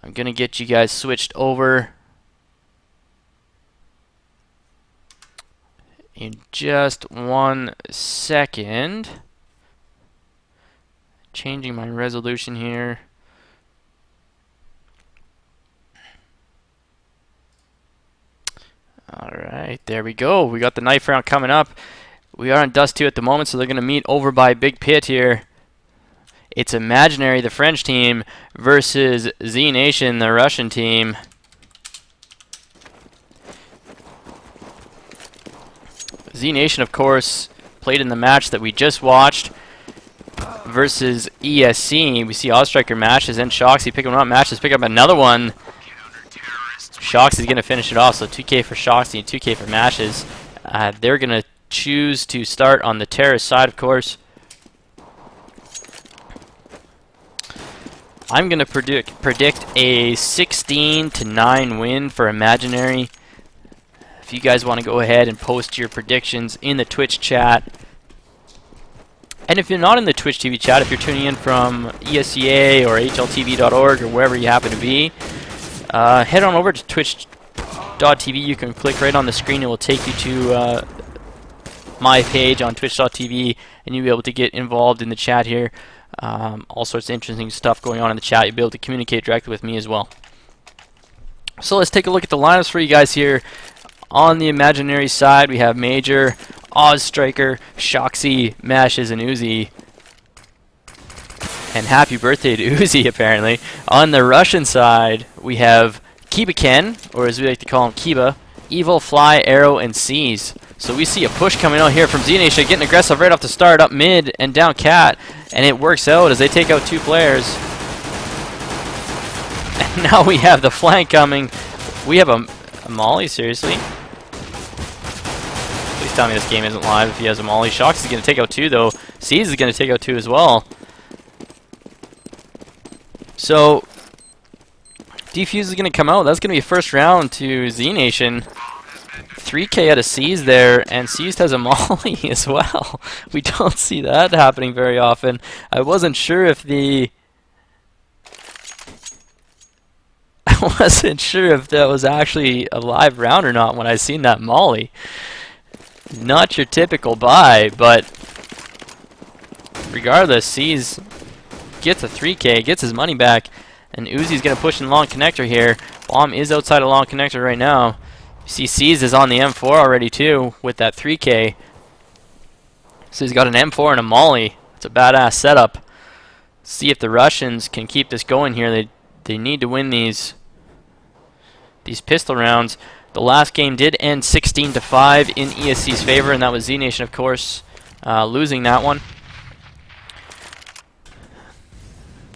I'm going to get you guys switched over in just 1 second. Changing my resolution here. Alright, there we go. We got the knife round coming up. We are on Dust 2 at the moment, so they're going to meet over by Big Pit here. It's Imaginary, the French team, versus zNation, the Russian team. zNation, of course, played in the match that we just watched versus ESC. We see Ozstriker matches and Shoxy picking up matches, pick up another one. Shoxy's going to finish it off, so 2K for Shoxy and 2K for matches. They're going to choose to start on the terrorist side, of course. I'm going to predict a 16-9 win for Imaginary. If you guys want to go ahead and post your predictions in the Twitch chat. And if you're not in the Twitch TV chat, if you're tuning in from ESCA or HLTV.org or wherever you happen to be, head on over to twitch.tv. You can click right on the screen. It will take you to my page on twitch.tv, and you'll be able to get involved in the chat here. All sorts of interesting stuff going on in the chat. You'll be able to communicate directly with me as well. So let's take a look at the lineups for you guys here. On the Imaginary side, we have Major, Ozstriker, Shoxy, Mashes, and Uzi. And happy birthday to Uzi, apparently. On the Russian side, we have Kiba Ken, or as we like to call him, Kiba, Evil, Fly, Arrow, and Seize. So we see a push coming out here from zNation, getting aggressive right off the start, up mid and down Cat. And it works out as they take out 2 players. And now we have the flank coming. We have a Molly, seriously? Please tell me this game isn't live if he has a Molly. Shox is going to take out 2, though. Seize is going to take out 2 as well. So, Defuse is going to come out. That's going to be a first round to zNation. 3K out of Seize there, and Seize has a Molly as well. We don't see that happening very often. I wasn't sure if that was actually a live round or not when I seen that Molly. Not your typical buy, but regardless, Seize gets a 3K, gets his money back, and Uzi's going to push in long connector here. Bomb is outside of long connector right now. You see Seize is on the M4 already too with that 3K. So he's got an M4 and a Molly. It's a badass setup. See if the Russians can keep this going here. They need to win these pistol rounds. The last game did end 16-5 in ESC's favor, and that was zNation, of course, losing that one.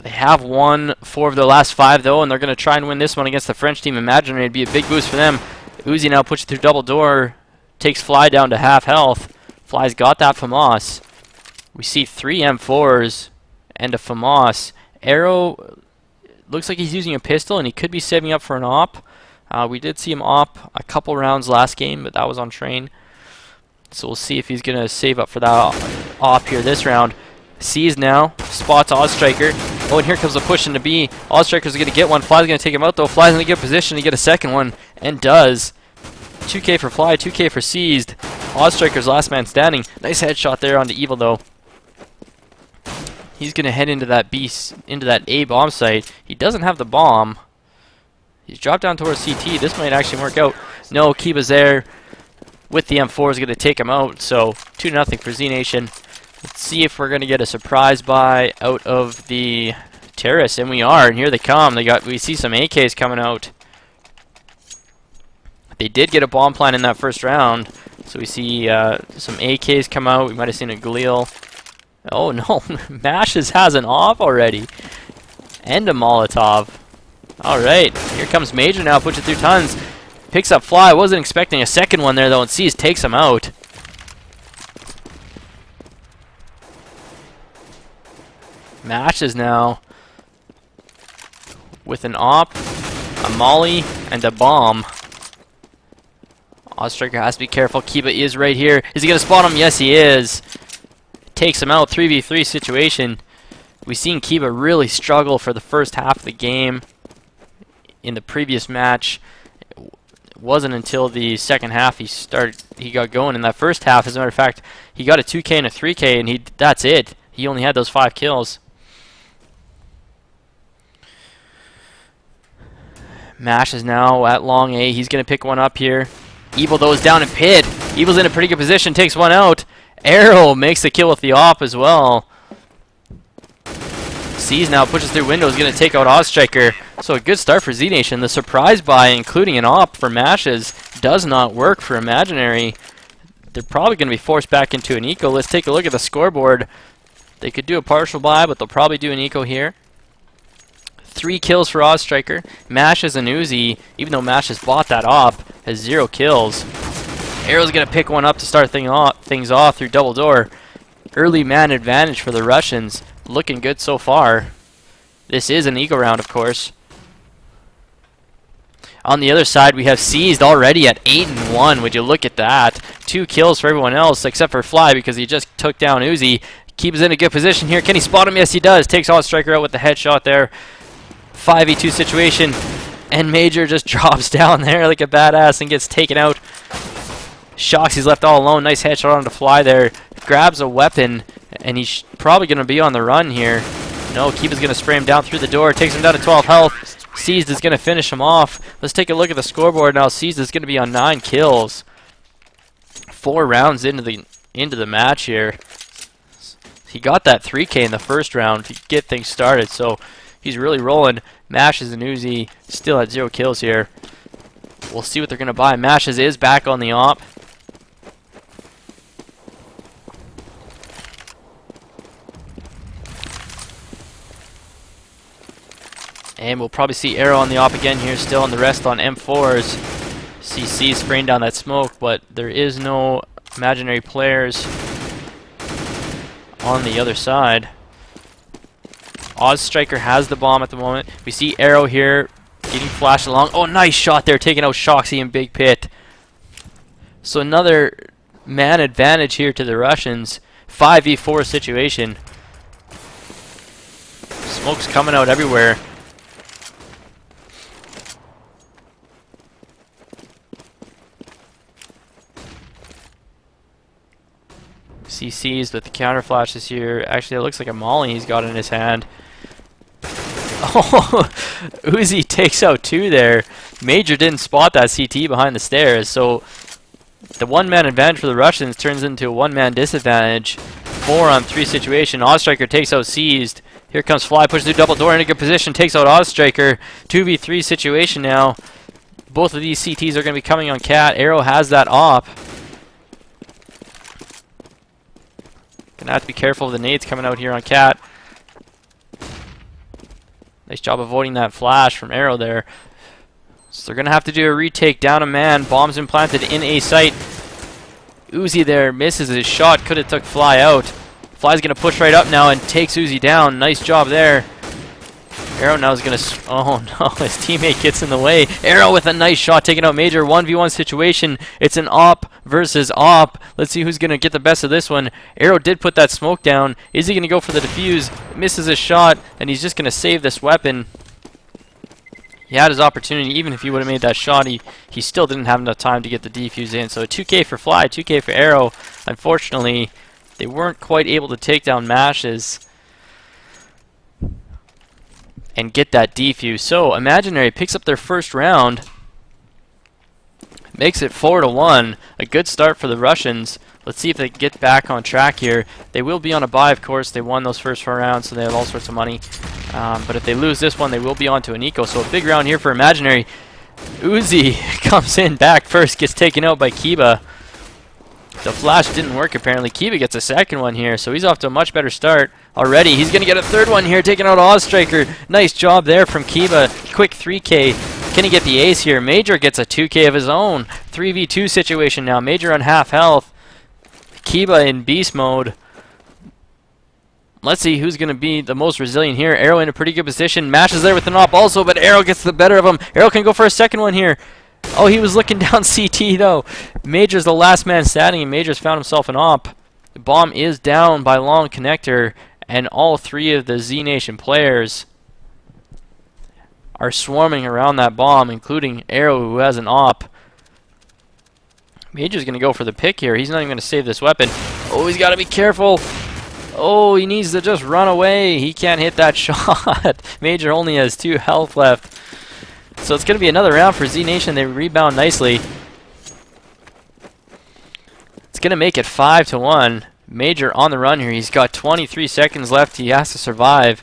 They have won 4 of their last 5, though, and they're going to try and win this one against the French team. Imaginary, it'd be a big boost for them. Uzi now pushes through double door, takes Fly down to half health. Fly's got that FAMAS. We see 3 M4s and a FAMAS. Arrow looks like he's using a pistol, and he could be saving up for an op. We did see him op a couple rounds last game, but that was on train. So we'll see if he's going to save up for that op here this round. Seize now, spots Ozstriker. Oh, and here comes a push into B. Ozstriker's going to get one. Fly's going to take him out, though. Fly's in a good position to get a second one, and does. 2K for Fly, 2K for Seized. Ozstriker's last man standing. Nice headshot there onto Evil, though. He's going to head into that into that A bomb site. He doesn't have the bomb. He's dropped down towards CT. This might actually work out. No, Kiba's there with the M4 is going to take him out. So 2-0 for zNation. Let's see if we're going to get a surprise buy out of the terrorists, and we are. And here they come. We see some AKs coming out. They did get a bomb plant in that first round, so we see some AKs come out. We might have seen a Galil. Oh no, Mashes has an off already, and a Molotov. All right, here comes Major now, puts it through tons. Picks up Fly. Wasn't expecting a second one there though, and Seize takes him out. Mashes now with an op, a Molly, and a bomb. Ozstriker has to be careful. Kiba is right here. Is he going to spot him? Yes, he is. Takes him out. 3v3 situation. We've seen Kiba really struggle for the first half of the game. in the previous match. It wasn't until the second half he got going. In that first half, as a matter of fact, he got a 2K and a 3K, and that's it. He only had those 5 kills. Mash is now at long A. He's going to pick one up here. Evil, though, is down in pit. Evil's in a pretty good position, takes one out. Arrow makes the kill with the op as well. Sees now, pushes through window, is going to take out Ozstriker. So a good start for zNation. The surprise buy, including an op for Mashes, does not work for Imaginary. They're probably going to be forced back into an eco. Let's take a look at the scoreboard. They could do a partial buy, but they'll probably do an eco here. 3 kills for Ozstriker. Mashes and Uzi, even though Mash has bought that op, has 0 kills. Arrow's going to pick one up to start things off through double door. Early man advantage for the Russians. Looking good so far. This is an eco round, of course. On the other side, we have Seized already at 8-1. Would you look at that? 2 kills for everyone else, except for Fly, because he just took down Uzi. Keeps in a good position here. Can he spot him? Yes, he does. Takes Ozstriker out with the headshot there. 5v2 situation, and Major just drops down there like a badass and gets taken out. Shocks, he's left all alone. Nice headshot on the Fly there. Grabs a weapon, and he's probably going to be on the run here. No, Kiba's going to spray him down through the door. Takes him down to 12 health. Seized is going to finish him off. Let's take a look at the scoreboard now. Seized is going to be on 9 kills. 4 rounds into the match here. He got that 3K in the first round to get things started, so he's really rolling. Mashes and Uzi still at 0 kills here. We'll see what they're going to buy. Mashes is back on the op. And we'll probably see Arrow on the op again here still, and the rest on M4s. CC spraying down that smoke, but there is no Imaginary players on the other side. Ozstriker has the bomb at the moment. We see Arrow here getting flashed along. Oh, nice shot there, taking out Shoxy in Big Pit. So another man advantage here to the Russians. 5v4 situation. Smoke's coming out everywhere. CC's with the counter flashes here. Actually, it looks like a molly he's got in his hand. Oh, Uzi takes out 2 there. Major didn't spot that CT behind the stairs, so the 1-man advantage for the Russians turns into a 1-man disadvantage. 4-on-3 situation. Ozstriker takes out Seized. Here comes Fly, pushes through double door in a good position, takes out Ozstriker. 2v3 situation now. Both of these CTs are going to be coming on Cat. Arrow has that op. Gonna have to be careful of the nades coming out here on Cat. Nice job avoiding that flash from Arrow there. So they're gonna have to do a retake down a man. Bombs implanted in a site. Uzi there misses his shot. Could have took Fly out. Fly's gonna push right up now and takes Uzi down. Nice job there. Arrow now is gonna. Oh no, his teammate gets in the way. Arrow with a nice shot, taking out Major. 1v1 situation. It's an op versus op. Let's see who's gonna get the best of this one. Arrow did put that smoke down. Is he gonna go for the defuse? Misses his shot, and he's just gonna save this weapon. He had his opportunity. Even if he would have made that shot, he still didn't have enough time to get the defuse in. So 2K for Fly, 2K for Arrow. Unfortunately, they weren't quite able to take down Mashes and get that defuse. So Imaginary picks up their first round, makes it 4-1. A good start for the Russians. Let's see if they can get back on track here. They will be on a bye, of course. They won those first 4 rounds, so they have all sorts of money. But if they lose this one, they will be on to an eco. So a big round here for Imaginary. Uzi comes in back first, gets taken out by Kiba. The flash didn't work apparently. Kiba gets a second one here, so he's off to a much better start already. He's going to get a third one here, taking out Ozstriker. Nice job there from Kiba. Quick 3K. Can he get the ace here? Major gets a 2K of his own. 3v2 situation now. Major on half health. Kiba in beast mode. Let's see who's going to be the most resilient here. Arrow in a pretty good position. Mash is there with an op also, but Arrow gets the better of him. Arrow can go for a second one here. Oh, he was looking down CT though. Major's the last man standing, and Major's found himself an op. The bomb is down by long connector, and all 3 of the zNation players are swarming around that bomb, including Arrow, who has an op. Major's going to go for the pick here. He's not even going to save this weapon. Oh, he's got to be careful. Oh, he needs to just run away. He can't hit that shot. Major only has 2 health left. So it's going to be another round for zNation. They rebound nicely. It's going to make it 5-1. Major on the run here. He's got 23 seconds left. He has to survive.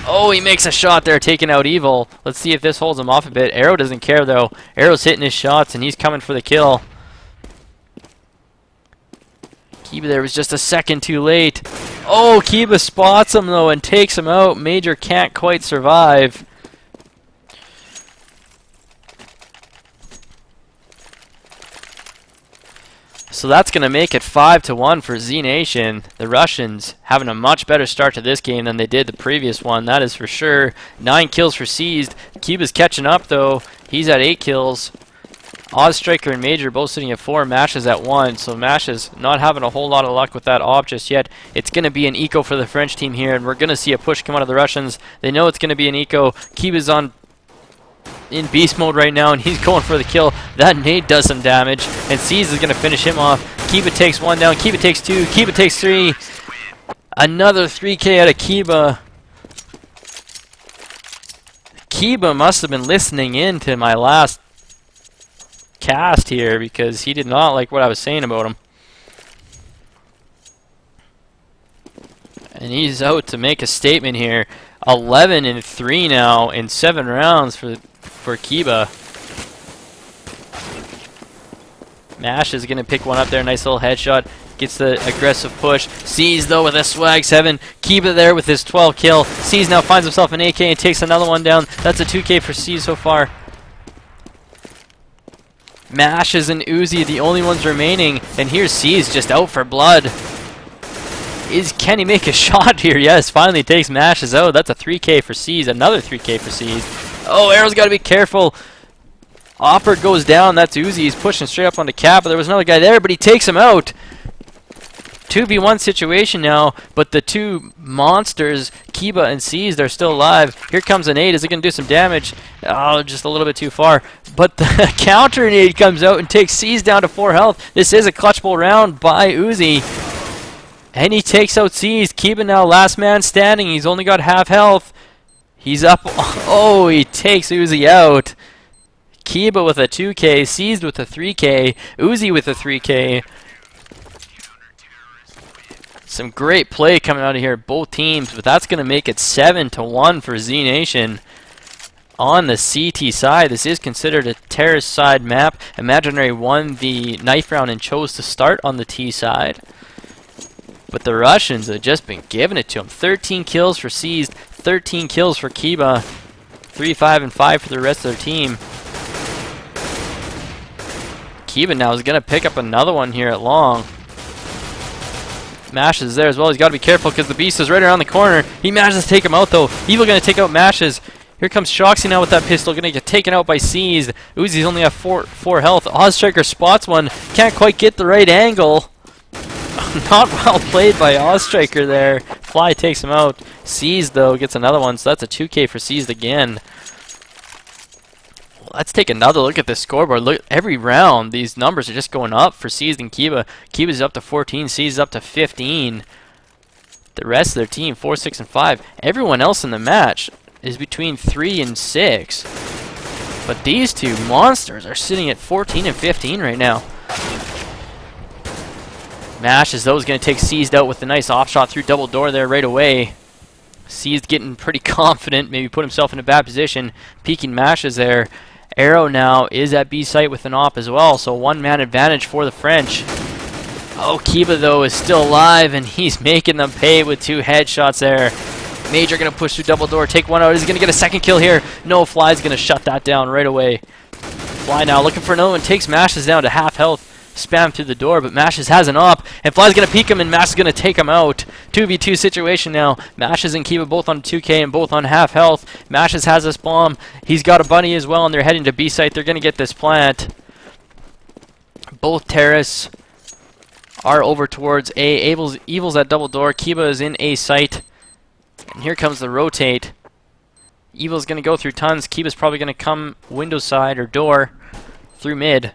Oh, he makes a shot there, taking out Evil. Let's see if this holds him off a bit. Arrow doesn't care, though. Arrow's hitting his shots, and he's coming for the kill. Kiba there was just a second too late. Oh, Kiba spots him, though, and takes him out. Major can't quite survive. So that's going to make it 5-1 for zNation. The Russians having a much better start to this game than they did the previous one, that is for sure. 9 kills for Seized. Kiba's catching up, though. He's at 8 kills. Ozstriker and Major both sitting at 4, Mash is at 1. So Mash is not having a whole lot of luck with that op just yet. It's going to be an eco for the French team here, and we're going to see a push come out of the Russians. They know it's going to be an eco. Kiba's in beast mode right now, and he's going for the kill. That nade does some damage, and Seize is going to finish him off. Kiba takes 1 down. Kiba takes 2. Kiba takes 3. Another 3K out of Kiba. Kiba must have been listening in to my last cast here, because he did not like what I was saying about him. And he's out to make a statement here. 11-3 now in 7 rounds for Kiba. Mash is going to pick one up there. Nice little headshot. Gets the aggressive push. Sees, though, with a swag 7. Kiba there with his 12 kill. Sees now finds himself an AK and takes another one down. That's a 2K for Sees so far. Mashes and Uzi, the only ones remaining. And here's Sees just out for blood. Can he make a shot here? Yes, finally takes Mashes out. That's a 3K for Seas. Another 3K for Seas. Oh, Arrow's got to be careful. Opper goes down. That's Uzi. He's pushing straight up onto Cap. But there was another guy there, but he takes him out. 2v1 situation now, but the 2 monsters, Kiba and Seas, they're still alive. Here comes a nade. Is it going to do some damage? Oh, just a little bit too far. But the counter nade comes out and takes Seas down to 4 health. This is a clutchable round by Uzi. And he takes out Seas. Kiba now last man standing. He's only got half health. He's up. Oh, he takes Uzi out. Kiba with a 2K. Seized with a 3K. Uzi with a 3K. Some great play coming out of here, both teams, but that's going to make it 7-1 for zNation. On the CT side, this is considered a terrorist side map. Imaginary won the knife round and chose to start on the T side. But the Russians have just been giving it to them. 13 kills for Seized, 13 kills for Kiba, 3, 5, and 5 for the rest of their team. Kiba now is going to pick up another one here at long. Mash is there as well. He's got to be careful because the beast is right around the corner. He manages to take him out, though. Evil going to take out Mashes. Here comes Shoxy now with that pistol. Going to get taken out by Seized. Uzi's only have 4 health. Ozstriker spots one. Can't quite get the right angle. Not well played by Ozstriker there. Fly takes him out. Seized, though, gets another one. So that's a 2K for Seized again. Let's take another look at this scoreboard. Look, every round, these numbers are just going up for Seized and Kiba. Kiba's up to 14, Seized is up to 15. The rest of their team, 4, 6, and 5. Everyone else in the match is between 3 and 6. But these 2 monsters are sitting at 14 and 15 right now. Mash is those going to take Seized out with a nice off shot through double door there right away. Seized getting pretty confident, maybe put himself in a bad position. Peeking Mash is there. Arrow now is at B site with an op as well, so 1-man advantage for the French. Oh, Kiba, though, is still alive, and he's making them pay with 2 headshots there. Major going to push through double door, take one out. He's going to get a second kill here. No, Fly's going to shut that down right away. Fly now looking for another one, takes Mashes down to half health. Spam through the door, but Mashes has an op, and Fly's going to peek him, and Mash is going to take him out. 2v2 situation now. Mashes and Kiba both on 2K and both on half health. Mashes has this bomb. He's got a bunny as well, and they're heading to B site. They're going to get this plant. Both terrorists are over towards A. Evil's at double door. Kiba is in A site. And here comes the rotate. Evil's going to go through tons. Kiba's probably going to come window side or door through mid.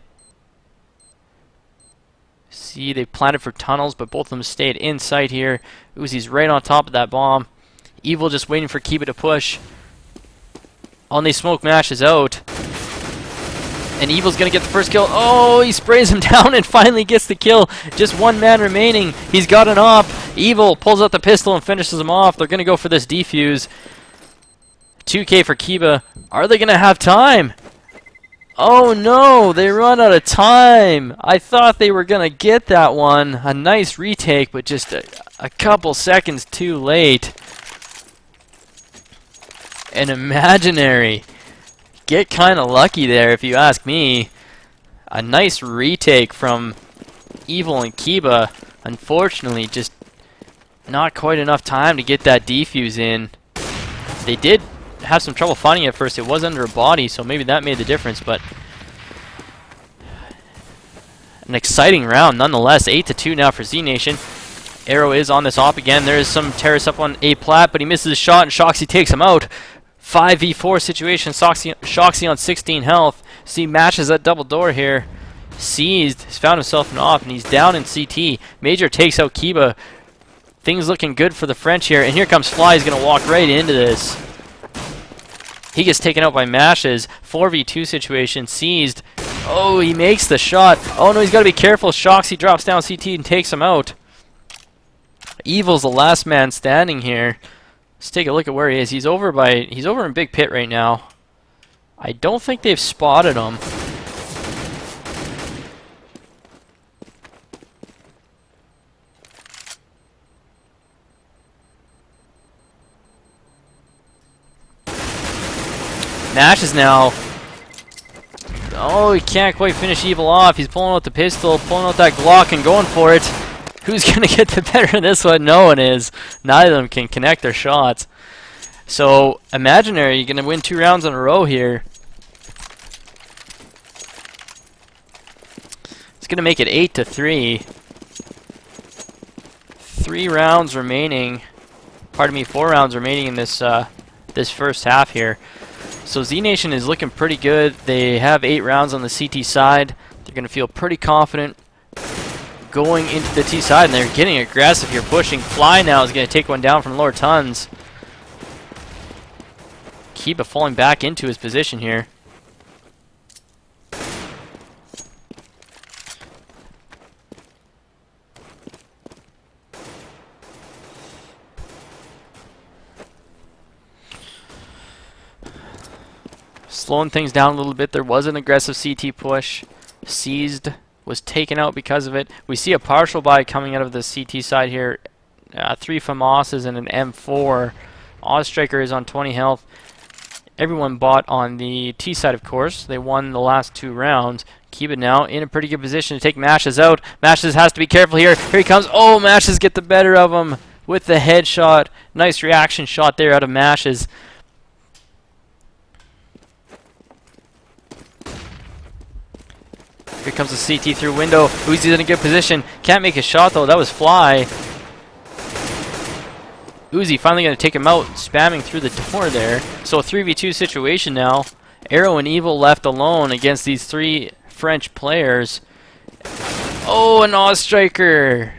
See, they planted for tunnels, but both of them stayed in sight here. Uzi's right on top of that bomb. Evil just waiting for Kiba to push. On they smoke mashes out. And Evil's going to get the first kill. Oh, he sprays him down and finally gets the kill. Just one man remaining. He's got an op. Evil pulls out the pistol and finishes him off. They're going to go for this defuse. 2K for Kiba. Are they going to have time? Oh no, they run out of time. I thought they were going to get that one. A nice retake, but just a couple seconds too late. An imaginary. Get kind of lucky there, if you ask me. A nice retake from Evil and Kiba. Unfortunately, just not quite enough time to get that defuse in. They did have some trouble finding it at first. It was under a body, so maybe that made the difference, but an exciting round nonetheless. 8-2 now for zNation. Arrow is on this op again. There is some terrorists up on A plat, but he misses a shot, and Shoxy takes him out. 5v4 situation. Shoxy on 16 health. See, matches that double door here. Seized. He's found himself an op, and he's down in CT. Major takes out Kiba. Things looking good for the French here, and here comes Fly. He's going to walk right into this. He gets taken out by mashes. 4v2 situation. Seized. Oh, he makes the shot. Oh no, he's got to be careful. Shoxy drops down CT and takes him out. Evil's the last man standing here. Let's take a look at where he is. He's over in Big Pit right now. I don't think they've spotted him. Nash is now. Oh, he can't quite finish Evil off. He's pulling out the pistol, pulling out that Glock and going for it. Who's going to get the better of this one? No one is. Neither of them can connect their shots. So, Imaginary, going to win 2 rounds in a row here. It's going to make it 8-3. 3 rounds remaining. Pardon me, 4 rounds remaining in this this first half here. So zNation is looking pretty good. They have 8 rounds on the CT side. They're going to feel pretty confident going into the T side, and they're getting aggressive here, pushing. Fly now is going to take one down from lower tons. Kiba falling back into his position here. Slowing things down a little bit. There was an aggressive CT push. Seized. Was taken out because of it. We see a partial buy coming out of the CT side here. 3 FAMASs and an M4. Ozstriker is on 20 health. Everyone bought on the T side, of course. They won the last 2 rounds. Kiba now in a pretty good position to take Mashes out. Mashes has to be careful here. Here he comes. Oh, Mashes get the better of him with the headshot. Nice reaction shot there out of Mashes. Here comes the CT through window. Uzi's in a good position. Can't make a shot though. That was Fly. Uzi finally going to take him out, spamming through the door there. So a 3v2 situation now. Arrow and Evil left alone against these 3 French players. Oh, an Ozstriker.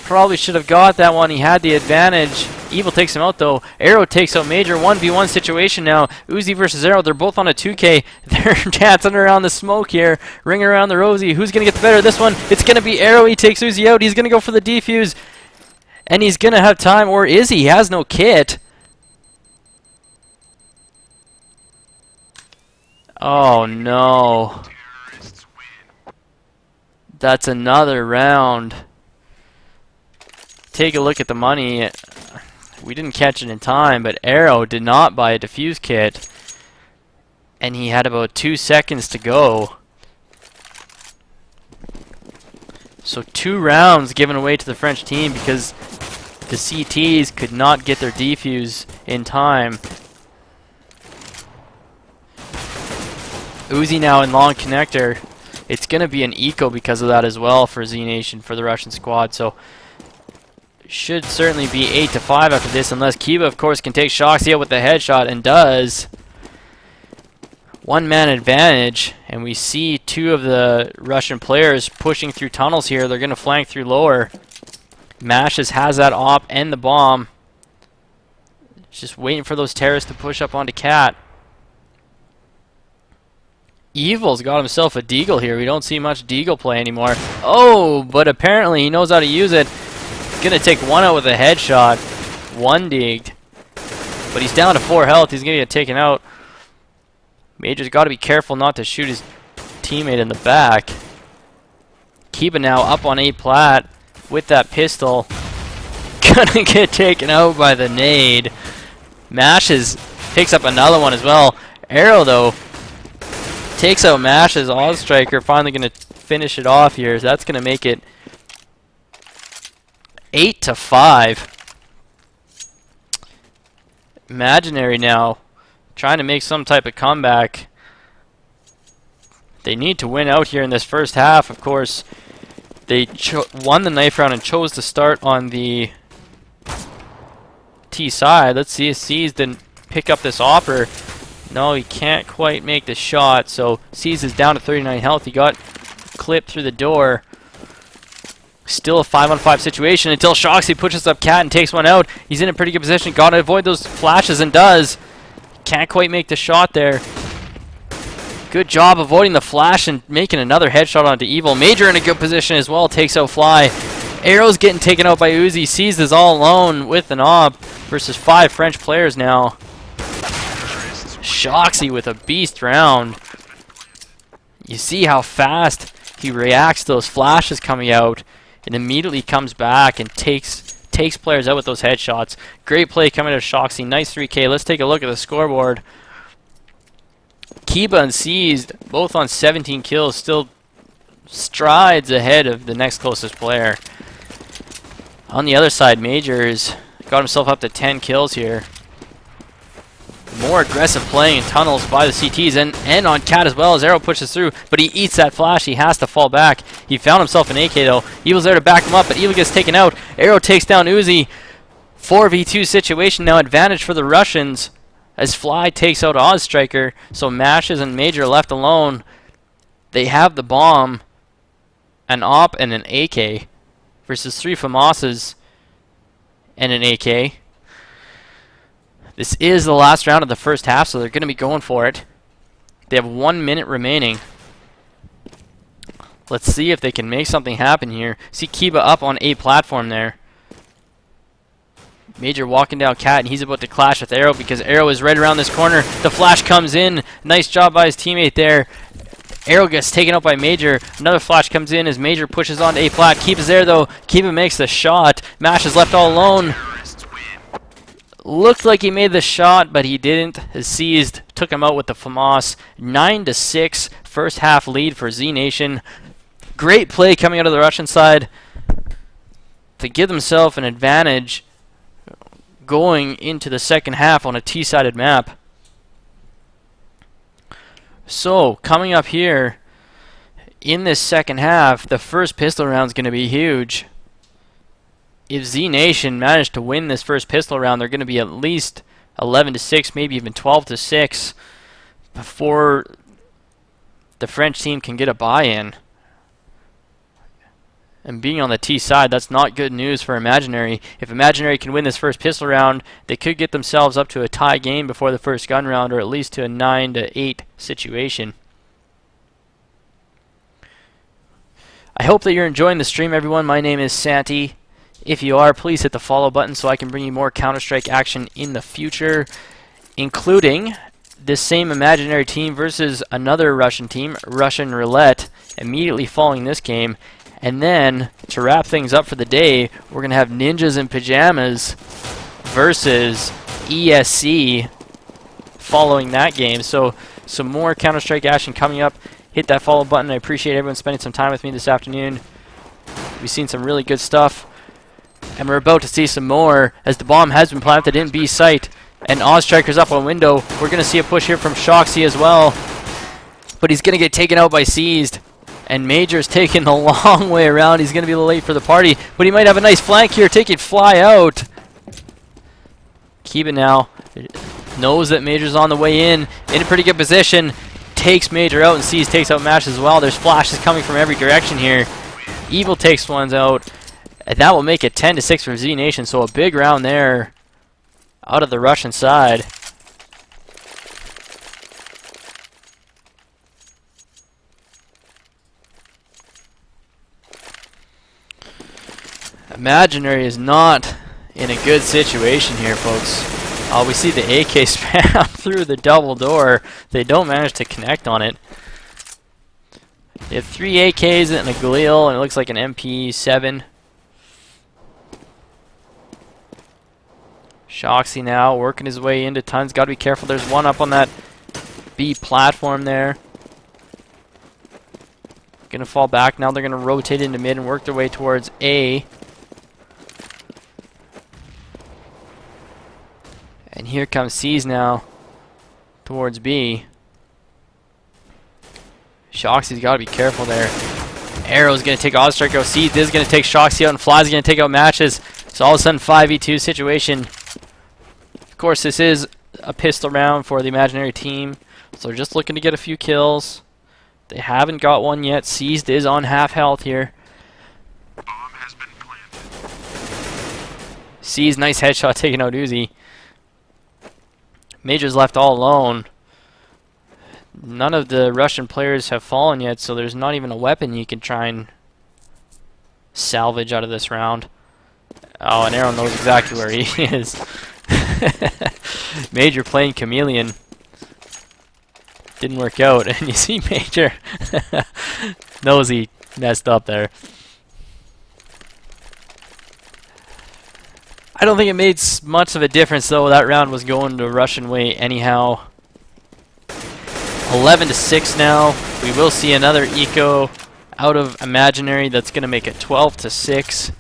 Probably should have got that one. He had the advantage. Evil takes him out though. Arrow takes out Major. 1v1 situation now. Uzi versus Arrow. They're both on a 2K. They're dancing around the smoke here. Ringing around the rosy. Who's going to get the better of this one? It's going to be Arrow. He takes Uzi out. He's going to go for the defuse. And he's going to have time. Or is he? He has no kit. Oh no. That's another round. Take a look at the money. We didn't catch it in time, but Arrow did not buy a defuse kit. And he had about 2 seconds to go. So 2 rounds given away to the French team because the CTs could not get their defuse in time. Uzi now in long connector. It's going to be an eco because of that as well for zNation, for the Russian squad. So Should certainly be 8-5 after this, unless Kiba, of course, can take Shoxy out with the headshot, and does. One-man advantage, and we see two of the Russian players pushing through tunnels here. They're going to flank through lower. Mashes has that op and the bomb. Just waiting for those terrorists to push up onto Cat. Evil's got himself a deagle here. We don't see much deagle play anymore. Oh, but apparently he knows how to use it. Gonna take one out with a headshot. One digged. But he's down to 4 health. He's gonna get taken out. Major's got to be careful not to shoot his teammate in the back. Kiba now up on A plat with that pistol. Gonna get taken out by the nade. Mashes picks up another one as well. Arrow, though, takes out Mashes. Ozstriker finally gonna finish it off here. So that's gonna make it 8-5. Imaginary now trying to make some type of comeback. They need to win out here in this first half. Of course, they won the knife round and chose to start on the T side. Let's see if C's didn't pick up this offer. No, he can't quite make the shot. So C's is down to 39 health. He got clipped through the door. Still a 5-on-5 situation until Shoxy pushes up Cat and takes one out. He's in a pretty good position. Got to avoid those flashes and does. Can't quite make the shot there. Good job avoiding the flash and making another headshot onto Evil. Major in a good position as well. Takes out Fly. Arrow's getting taken out by Uzi. Sees is all alone with an op versus 5 French players now. Shoxy with a beast round. You see how fast he reacts to those flashes coming out and immediately comes back and takes players out with those headshots. Great play coming out of Shoxy. Nice 3K. Let's take a look at the scoreboard. Kiba and Seized both on 17 kills, still strides ahead of the next closest player. On the other side, Major's got himself up to 10 kills here. More aggressive playing in tunnels by the CTs and on Cat as well as Arrow pushes through, but he eats that flash. He has to fall back. He found himself an AK though. Evil's there to back him up, but Evil gets taken out. Arrow takes down Uzi. 4v2 situation now, advantage for the Russians as Fly takes out Ozstriker. So Mashes and Major are left alone. They have the bomb, an op, and an AK versus 3 FAMASas and an AK. This is the last round of the first half, so they're going to be going for it. They have 1 minute remaining. Let's see if they can make something happen here. See Kiba up on A platform there. Major walking down Cat, and he's about to clash with Arrow because Arrow is right around this corner. The flash comes in. Nice job by his teammate there. Arrow gets taken out by Major. Another flash comes in as Major pushes on to A plat. Kiba's there though. Kiba makes the shot. Mash is left all alone. Looked like he made the shot, but he didn't. His Seized took him out with the FAMAS. 9-6, first half lead for zNation. Great play coming out of the Russian side to give themselves an advantage going into the second half on a T-sided map. So, coming up here in this second half, the first pistol round is going to be huge. If zNation managed to win this first pistol round, they're going to be at least 11-6, maybe even 12-6 before the French team can get a buy-in. And being on the T side, that's not good news for Imaginary. If Imaginary can win this first pistol round, they could get themselves up to a tie game before the first gun round, or at least to a 9-8 situation. I hope that you're enjoying the stream, everyone. My name is sanTi. If you are, please hit the follow button so I can bring you more Counter-Strike action in the future, including this same Imaginary team versus another Russian team, Russian Roulette, immediately following this game. And then, to wrap things up for the day, we're going to have Ninjas in Pajamas versus ESC following that game. So, some more Counter-Strike action coming up. Hit that follow button. I appreciate everyone spending some time with me this afternoon. We've seen some really good stuff. And we're about to see some more as the bomb has been planted in B site. And Ozstriker's up on window. We're going to see a push here from Shoxy as well. But he's going to get taken out by Seized. And Major's taking the long way around. He's going to be late for the party, but he might have a nice flank here. Take it, fly out. Kiba now knows that Major's on the way in a pretty good position. Takes Major out, and Seas takes out Mash as well. There's flashes coming from every direction here. Evil takes ones out, and that will make it 10-6 for zNation. So a big round there out of the Russian side. Imaginary is not in a good situation here, folks. We see the AK spam through the double door. They don't manage to connect on it. They have 3 AKs and a Galil, and it looks like an MP7. Shoxy now working his way into tons. Got to be careful. There's one up on that B platform there. Gonna fall back. Now they're gonna rotate into mid and work their way towards A. And here comes C's now towards B. Shoxy's got to be careful there. Arrow's going to take Ozstriker out. Seed is going to take Shoxy out, and Fly's going to take out Matches. So all of a sudden 5v2 situation. Of course, this is a pistol round for the imaginary team, so they're just looking to get a few kills. They haven't got one yet. Seized is on half health here. Bomb has been planted. Seized, nice headshot taking out Uzi. Major's left all alone. None of the Russian players have fallen yet, so there's not even a weapon you can try and salvage out of this round. Oh, and Arrow knows exactly where he is. Major playing chameleon. Didn't work out, and you see Major knows he messed up there. I don't think it made much of a difference, though. That round was going the Russian way anyhow. 11-6 now. We will see another eco out of imaginary. That's going to make it 12-6.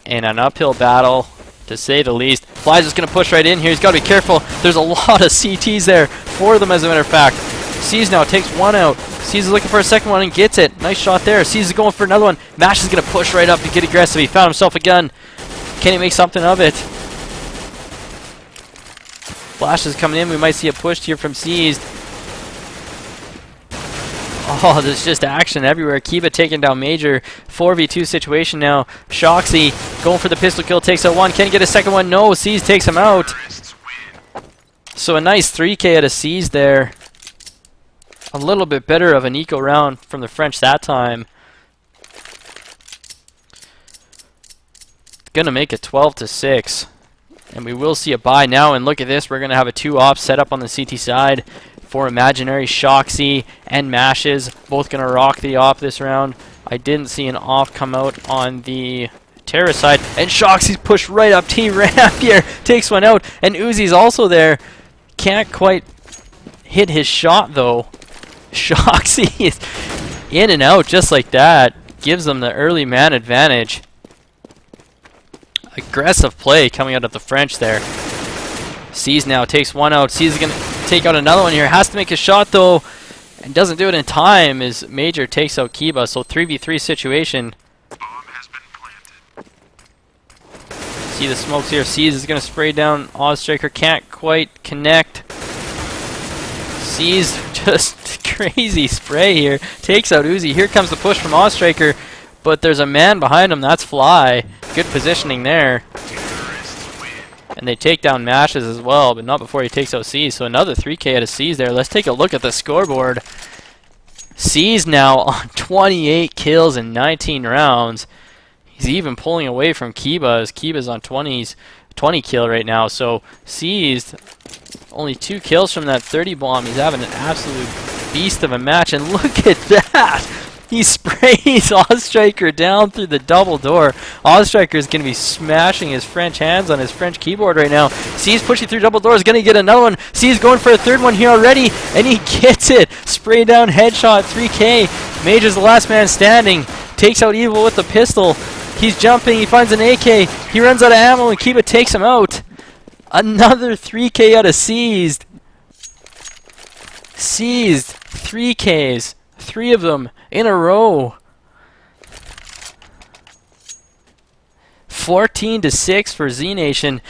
And an uphill battle, to say the least. Fly's just going to push right in here. He's got to be careful. There's a lot of CTs there. 4 of them, as a matter of fact. Sees now takes one out. Sees is looking for a second one and gets it. Nice shot there. Sees is going for another one. Mash is going to push right up to get aggressive. He found himself a gun. Can he make something of it? Flash is coming in. We might see a push here from Seized. Oh, there's just action everywhere. Kiba taking down Major. 4v2 situation now. Shoxy going for the pistol kill. Takes out one. Can he get a second one? No. Seized takes him out. So a nice 3k out of Seized there. A little bit better of an eco round from the French that time. Gonna make it 12-6. And we will see a buy now. And look at this. We're gonna have a 2-op set up on the CT side for imaginary. Shoxy and Mashes. Both gonna rock the op this round. I didn't see an off come out on the terrorist side. And Shoxy's pushed right up T-ramp here. Takes one out. And Uzi's also there. Can't quite hit his shot though. Shoxy is in and out just like that. Gives them the early man advantage. Aggressive play coming out of the French there. Sees now takes one out. Sees is going to take out another one here. Has to make a shot though. And doesn't do it in time as Major takes out Kiba. So 3v3 situation. Bomb has been planted. See the smokes here. Sees is going to spray down Ozstriker. Can't quite connect. Sees just crazy spray here. Takes out Uzi. Here comes the push from Ozstriker. But there's a man behind him. That's Fly. Good positioning there. And they take down Mashes as well, but not before he takes out C's. So another 3k out of C's there. Let's take a look at the scoreboard. C's now on 28 kills in 19 rounds. He's even pulling away from Kiba as Kiba's on 20 kill right now. So C's only 2 kills from that 30 bomb. He's having an absolute beast of a match. And look at that! He sprays Ozstriker down through the double door. Ozstriker is going to be smashing his French hands on his French keyboard right now. C's pushing through double doors, going to get another one. C's going for a third one here already, and he gets it. Spray down headshot, 3k. Major's the last man standing. Takes out Evil with the pistol. He's jumping, he finds an AK. He runs out of ammo, and Kiba takes him out. Another 3k out of Seized. Seized 3Ks. 3 of them in a row. 14-6 for zNation.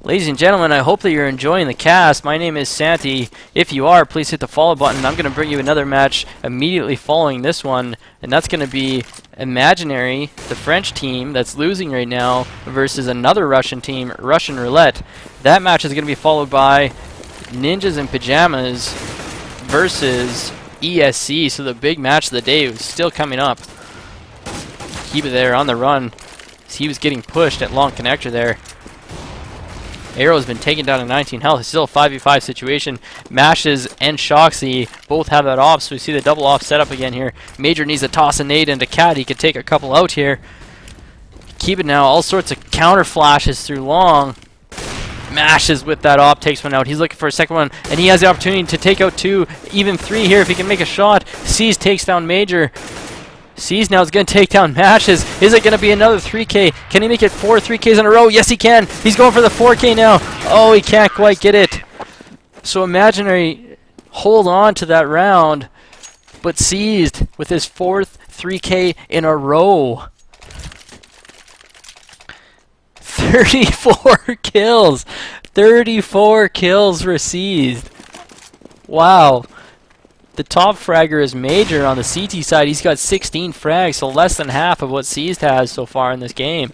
Ladies and gentlemen, I hope that you're enjoying the cast. My name is sanTi. If you are, please hit the follow button. I'm going to bring you another match immediately following this one, and that's going to be Imaginary, the French team that's losing right now, versus another Russian team, Russian Roulette. That match is going to be followed by Ninjas in Pajamas versus ESC, so the big match of the day is still coming up. Keep it there on the run. He was getting pushed at long connector there. Arrow's been taken down to 19 health. It's still a 5v5 situation. Mashes and Shoxy both have that off, so we see the double off setup again here. Major needs to toss a nade into Cat. He could take a couple out here. Keep it now. All sorts of counter flashes through long. Mashes with that op, takes one out. He's looking for a second one, and he has the opportunity to take out 2, even 3 here if he can make a shot. Seas takes down Major. Seas now is going to take down Mashes. Is it going to be another 3K? Can he make it 4 3Ks in a row? Yes, he can. He's going for the 4K now. Oh, he can't quite get it. So Imaginary hold on to that round, but Seized with his 4th 3K in a row. 34 kills. 34 kills for Seized. Wow. The top fragger is Major on the CT side. He's got 16 frags, so less than half of what Seized has so far in this game.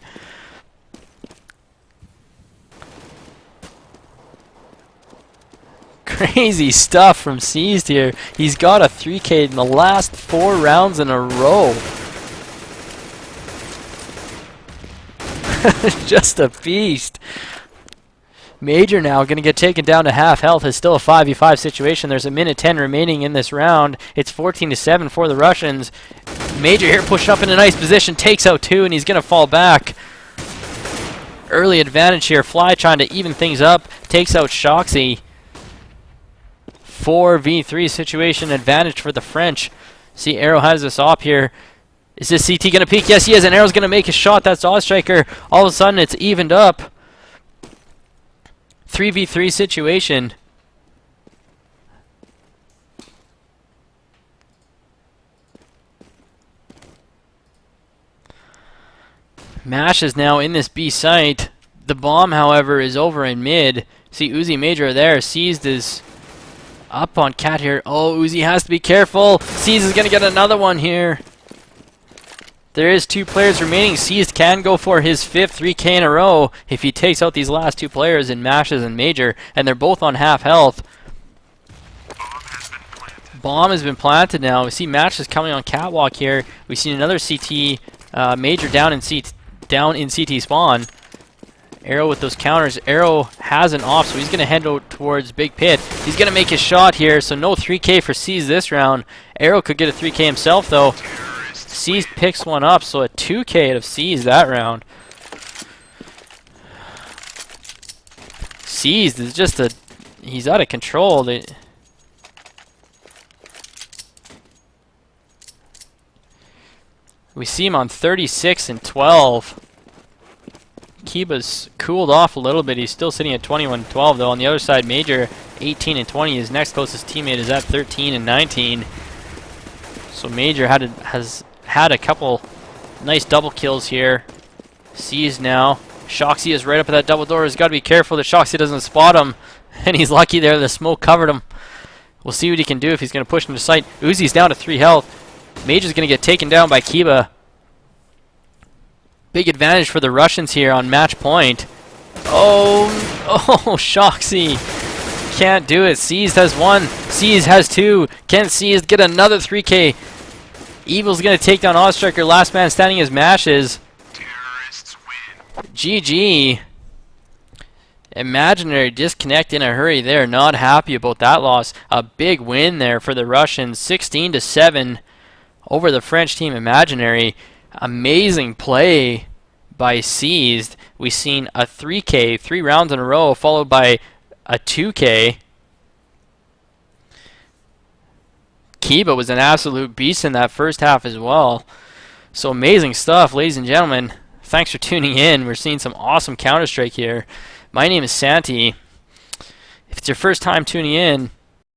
Crazy stuff from Seized here. He's got a 3K in the last 4 rounds in a row. Just a beast. Major now going to get taken down to half health. It's still a 5v5 situation. There's a minute 10 remaining in this round. It's 14-7 for the Russians. Major here pushed up in a nice position, takes out 2, and he's going to fall back. Early advantage here. Fly trying to even things up, takes out Shoxy. 4v3 situation, advantage for the French. See, Arrow has this op here. Is this CT going to peek? Yes, he is, and Arrow's going to make a shot. That's Striker. All of a sudden, it's evened up. 3v3 situation. Mash is now in this B site. The bomb, however, is over in mid. See Uzi Major there. Seized is up on Cat here. Oh, Uzi has to be careful. Seized is going to get another one here. There is 2 players remaining. Seized can go for his 5th 3K in a row if he takes out these last 2 players in Mashes and Major, and they're both on half health. Bomb has been planted now. We see Mashes coming on catwalk here. We see another CT Major down in CT spawn. Arrow with those counters. Arrow has an off, so he's going to head towards Big Pit. He's going to make his shot here, so no 3K for Seized this round. Arrow could get a 3K himself, though. Seized picks one up, so a 2K out of Seized that round. Seized is just he's out of control. We see him on 36-12. Kiba's cooled off a little bit. He's still sitting at 21-12 though. On the other side, Major 18-20. His next closest teammate is at 13-19. So Major has had a couple nice double kills here. Seized now. Shoxy is right up at that double door. He's got to be careful that Shoxy doesn't spot him. And he's lucky there. The smoke covered him. We'll see what he can do if he's going to push him to sight. Uzi's down to 3 health. Major's going to get taken down by Kiba. Big advantage for the Russians here on match point. Oh, Shoxy. Can't do it. Seized has 1. Seized has 2. Can Seized get another 3K? Evil's going to take down Striker. Last man standing is Mashes. Terrorists win. GG. Imaginary disconnect in a hurry there. Not happy about that loss. A big win there for the Russians. 16-7 over the French team Imaginary. Amazing play by Seized. We've seen a 3K, 3 rounds in a row, followed by a 2K. Kiba was an absolute beast in that first half as well. So amazing stuff, ladies and gentlemen. Thanks for tuning in. We're seeing some awesome Counter-Strike here. My name is sanTi. If it's your first time tuning in,